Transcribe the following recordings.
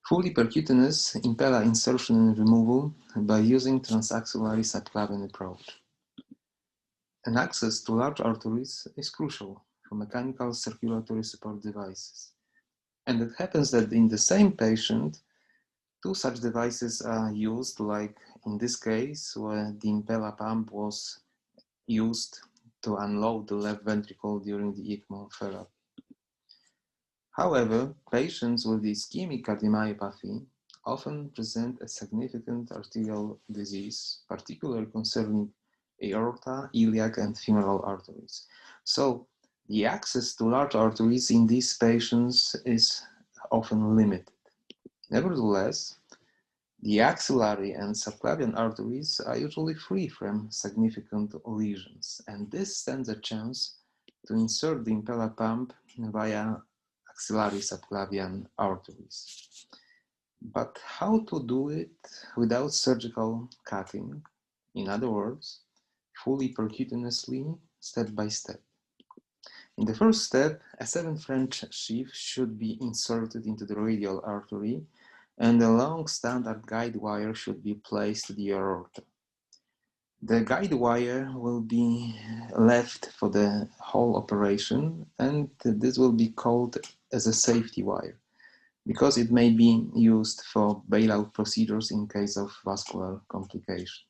Fully percutaneous impella insertion and removal by using trans-axillary subclavian approach. An access to large arteries is crucial for mechanical circulatory support devices. And it happens that in the same patient, two such devices are used, like in this case, where the Impella pump was used to unload the left ventricle during the ECMO therapy. However, patients with ischemic cardiomyopathy often present a significant arterial disease, particularly concerning aorta, iliac, and femoral arteries. So, the access to large arteries in these patients is often limited. Nevertheless, the axillary and subclavian arteries are usually free from significant lesions, and this stands a chance to insert the Impella pump via axillary subclavian arteries. But how to do it without surgical cutting? In other words, fully percutaneously, step by step. In the first step, a 7 French sheath should be inserted into the radial artery, and a long standard guide wire should be placed to the aorta. The guide wire will be left for the whole operation, and this will be called as a safety wire, because it may be used for bailout procedures in case of vascular complication.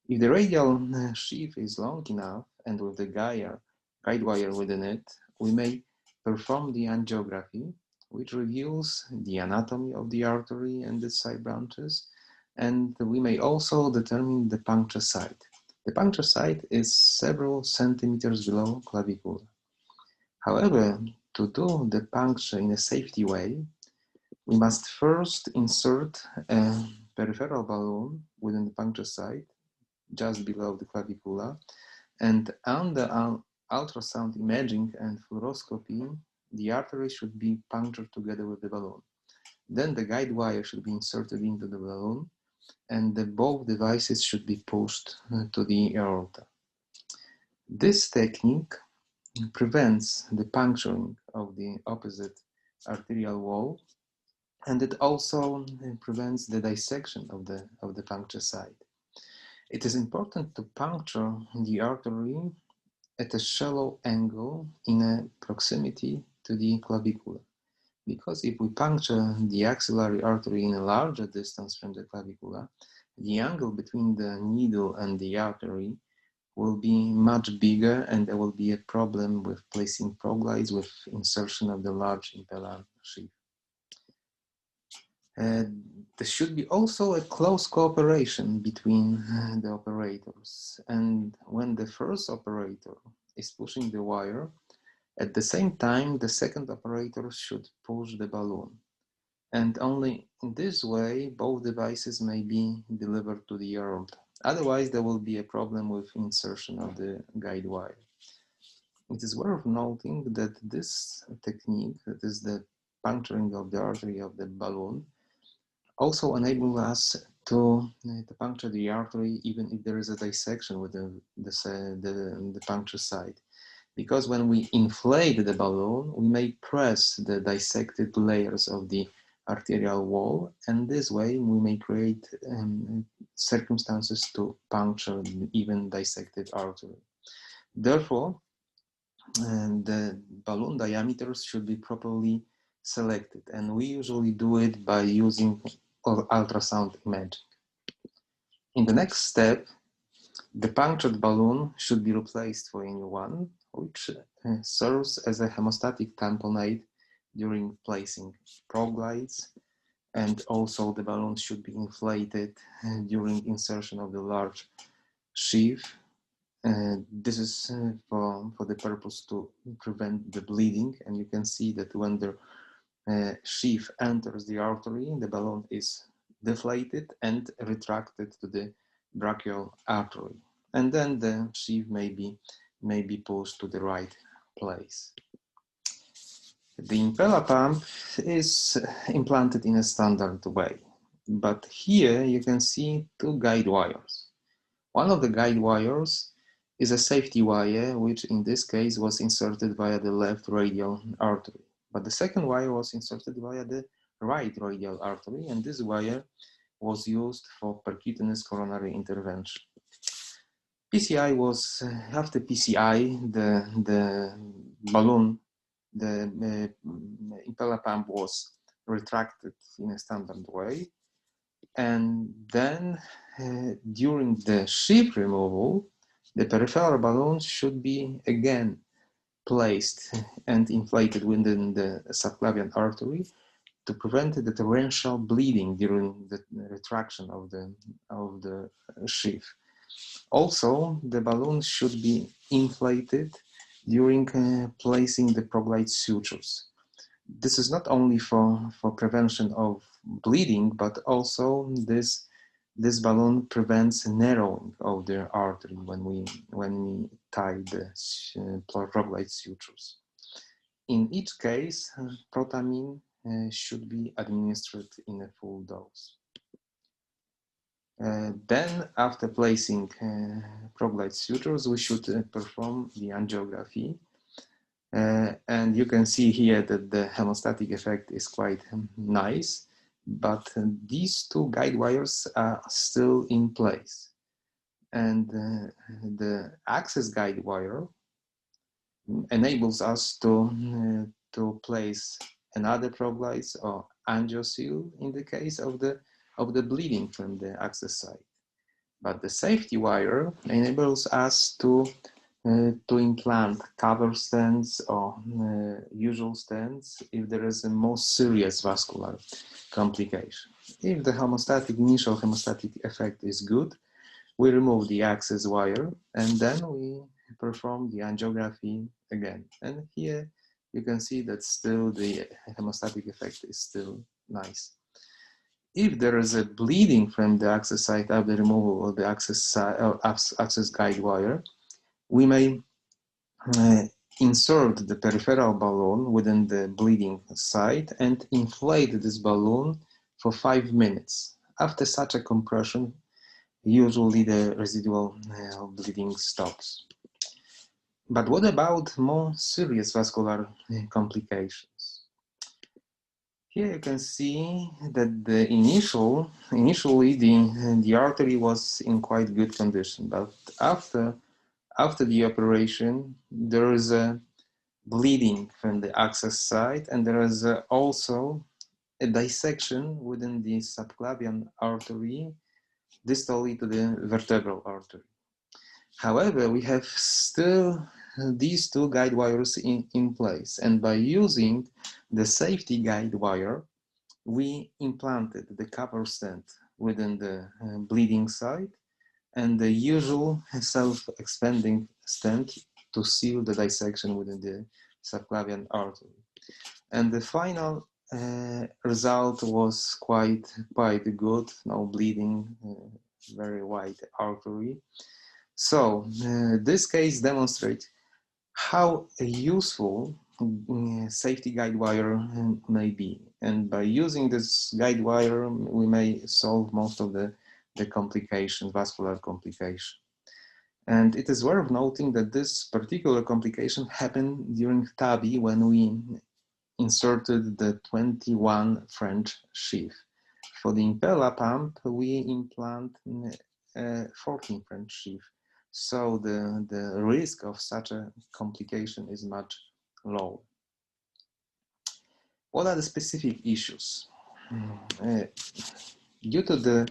If the radial sheath is long enough and with the guide wire within it, we may perform the angiography, which reveals the anatomy of the artery and its side branches, and we may also determine the puncture site. The puncture site is several centimeters below clavicle. However, to do the puncture in a safety way, we must first insert a peripheral balloon within the puncture site, just below the clavicula, and under ultrasound imaging and fluoroscopy, the artery should be punctured together with the balloon. Then the guide wire should be inserted into the balloon, and both devices should be pushed to the aorta. This technique prevents the puncturing of the opposite arterial wall, and it also prevents the dissection of the puncture site. It is important to puncture the artery at a shallow angle in a proximity to the clavicula, because if we puncture the axillary artery in a larger distance from the clavicula, the angle between the needle and the artery will be much bigger, and there will be a problem with placing proglides with insertion of the large impella sheath. There should be also a close cooperation between the operators, and when the first operator is pushing the wire, at the same time the second operator should push the balloon, and only in this way both devices may be delivered to the aorta. Otherwise there will be a problem with insertion of the guide wire. It is worth noting that this technique, that is the puncturing of the artery of the balloon, also enable us to puncture the artery even if there is a dissection with the puncture site. Because when we inflate the balloon, we may press the dissected layers of the arterial wall, and this way we may create circumstances to puncture even dissected artery. Therefore, the balloon diameters should be properly selected, and we usually do it by using ultrasound imaging. In the next step, the punctured balloon should be replaced for a new one, which serves as a hemostatic tamponade during placing proglides, and also the balloon should be inflated during insertion of the large sheath. This is for the purpose to prevent the bleeding, and you can see that when the sheath enters the artery, the balloon is deflated and retracted to the brachial artery, and then the sheath may be pushed to the right place. The Impella pump is implanted in a standard way, but here you can see two guide wires. One of the guide wires is a safety wire, which in this case was inserted via the left radial artery. But the second wire was inserted via the right radial artery, and this wire was used for percutaneous coronary intervention. PCI was, after PCI, the balloon, the Impella pump was retracted in a standard way. And then during the sheath removal, the peripheral balloon should be again placed and inflated within the subclavian artery to prevent the torrential bleeding during the retraction of the sheath. Also, the balloon should be inflated during placing the proglide sutures. This is not only for prevention of bleeding, but also this balloon prevents narrowing of the artery when we tie the proglide sutures. In each case, protamine should be administered in a full dose. Then, after placing proglide sutures, we should perform the angiography. And you can see here that the hemostatic effect is quite nice, but these two guide wires are still in place. And the access guide wire enables us to place another proglides or angioseal in the case of the bleeding from the access site. But the safety wire enables us to implant cover stents or usual stents if there is a more serious vascular complication. If the initial hemostatic effect is good, we remove the access wire and then we perform the angiography again. And here you can see that still the hemostatic effect is still nice. If there is a bleeding from the access site after the removal of the access guide wire, we may insert the peripheral balloon within the bleeding site and inflate this balloon for 5 minutes. After such a compression, usually the residual bleeding stops. But what about more serious vascular complications? Here you can see that initially the artery was in quite good condition, but after the operation, there is a bleeding from the access site, and there is also a dissection within the subclavian artery distally to the vertebral artery. However, we have still these two guide wires in place, and by using the safety guide wire, we implanted the cover stent within the bleeding site and the usual self-expanding stent to seal the dissection within the subclavian artery. And the final result was quite good, no bleeding, very wide artery. So this case demonstrates how useful safety guide wire may be. And by using this guide wire, we may solve most of the complications, vascular complications. And it is worth noting that this particular complication happened during TAVI when we inserted the 21 French sheath. For the Impella pump, we implant 14 French sheath. So the risk of such a complication is much lower. What are the specific issues? Due to the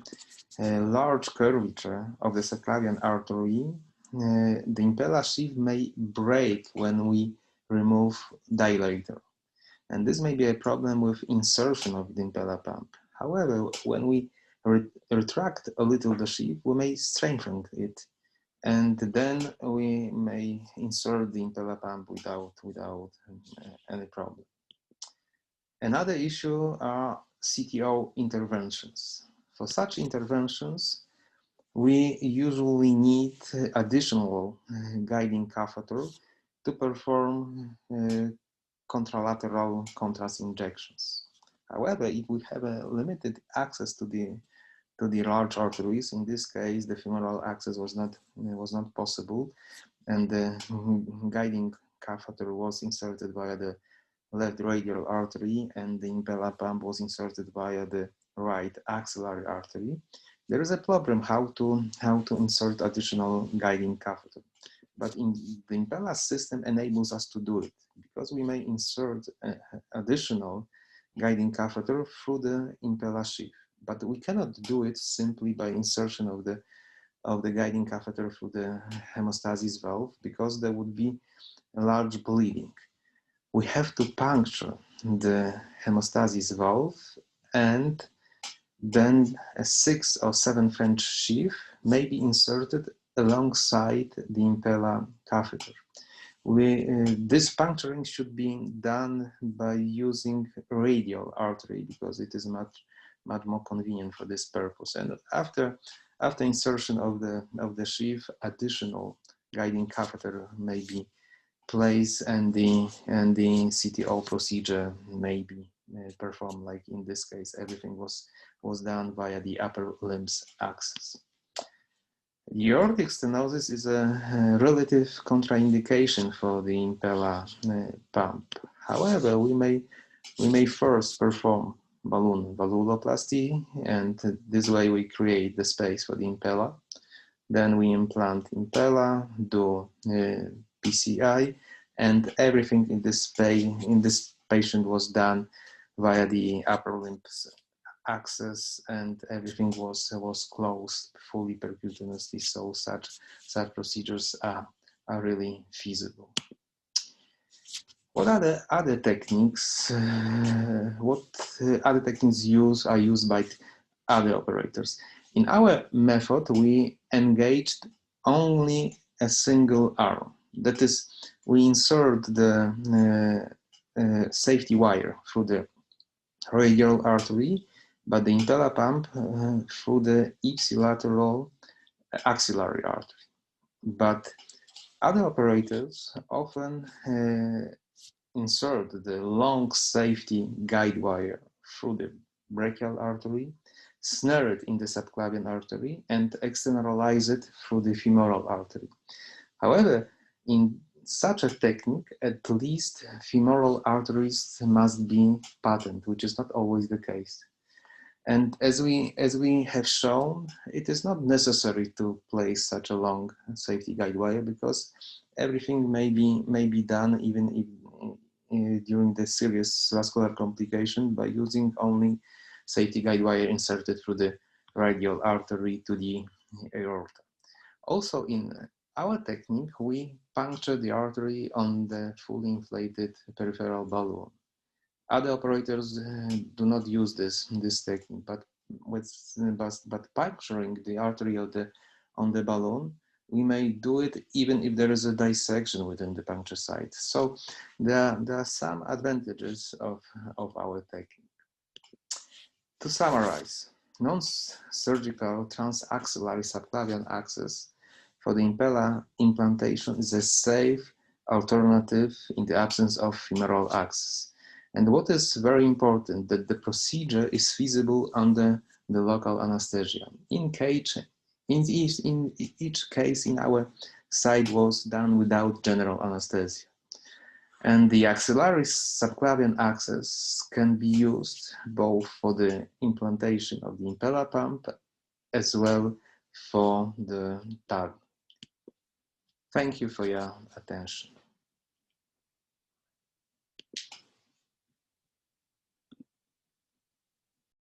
large curvature of the subclavian artery, the Impella sheath may break when we remove dilator. And this may be a problem with insertion of the Impella pump. However, when we retract a little the sheath, we may strengthen it. And then we may insert the Impella pump without any problem. Another issue are CTO interventions. For such interventions, we usually need additional guiding catheter to perform contralateral contrast injections. However, if we have a limited access to the large arteries, in this case, the femoral access was not possible, and the guiding catheter was inserted via the left radial artery and the Impella pump was inserted via the right axillary artery, there is a problem how to insert additional guiding catheter. But in the Impella system enables us to do it because we may insert additional guiding catheter through the Impella sheath. But we cannot do it simply by insertion of the guiding catheter through the hemostasis valve because there would be a large bleeding. We have to puncture the hemostasis valve, and then a 6 or 7 French sheath may be inserted alongside the Impella catheter. This puncturing should be done by using radial artery because it is much more convenient for this purpose. And after insertion of the sheath, additional guiding catheter may be placed, and the CTO procedure may be performed. Like in this case, everything was done via the upper limbs axis. The aortic stenosis is a relative contraindication for the Impella pump. However, we may first perform balloon valvuloplasty, and this way we create the space for the Impella. Then we implant Impella, do PCI, and everything in this patient was done via the upper limbs axis, and everything was closed fully percutaneously. So such procedures are really feasible. What other techniques? What other techniques are used by other operators? In our method, we engaged only a single arm. That is, we insert the safety wire through the radial artery, but the Impella pump through the ipsilateral axillary artery. But other operators often insert the long safety guide wire through the brachial artery, snare it in the subclavian artery, and externalize it through the femoral artery. However, in such a technique, at least femoral arteries must be patent, which is not always the case. And as we have shown, it is not necessary to place such a long safety guide wire because everything may be done even if during the serious vascular complication by using only safety guide wire inserted through the radial artery to the aorta. Also, in our technique, we puncture the artery on the fully inflated peripheral balloon. Other operators do not use this technique, but puncturing the artery on the balloon, we may do it even if there is a dissection within the puncture site. So there are some advantages of our technique. To summarize, non-surgical trans-axillary subclavian access for the Impella implantation is a safe alternative in the absence of femoral access. And what is very important, that the procedure is feasible under the local anesthesia. In each case in our site was done without general anesthesia. And the axillary subclavian access can be used both for the implantation of the Impella pump as well for the TAG. Thank you for your attention.